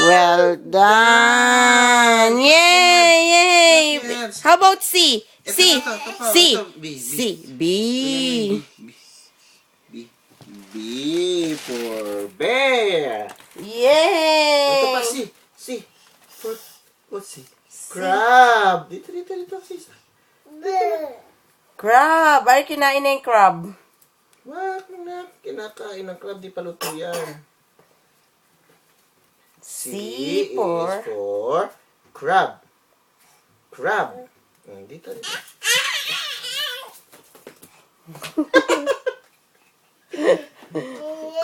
Well done. Yay, yay. How about C? C. C. C. B. B for bear. Ito pa, Yay. C. What's C? Crab. Dito. C. Crab. Ay, kinain na yung crab. Wag na. Kinakain ng crab. Di pa luto yan. C is for... for crab. Crab. Dito.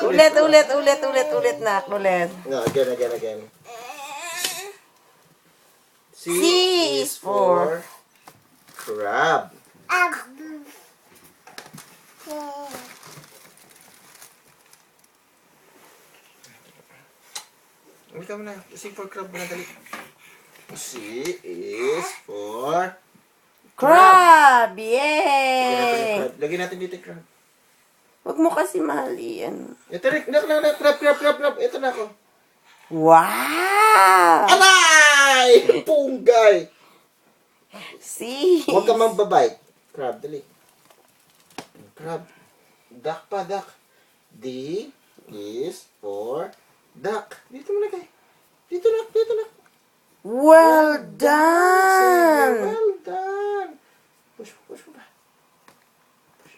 Ulit, nak. Ulit. No, again. C is for crab. Ikaw na. C for crab na dali. C is for crab. Yay. Lagyan natin dito yung crab. Huwag mo kasi malian. Ito rin. Crab. Ito na ako. Wow. Aray! Punggay! C. Huwag ka mambabay. Crab, dali. Crab. Duck pa, duck. D is for duck. Dito mo lagay. Dito na. Well done. Well done. Push mo ba?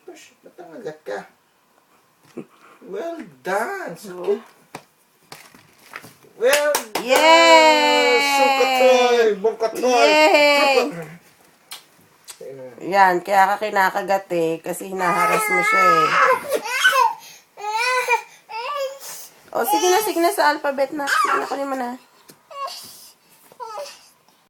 Push. Matangagat ka. Well done. Sakit. Well done. Yay! Sukatoy. Bongkatoy. Yay! Yan, kaya ka kinakagat eh. Kasi hinaharas mo siya eh. O, sige na sa alphabet na. Sige na, kunin mo na.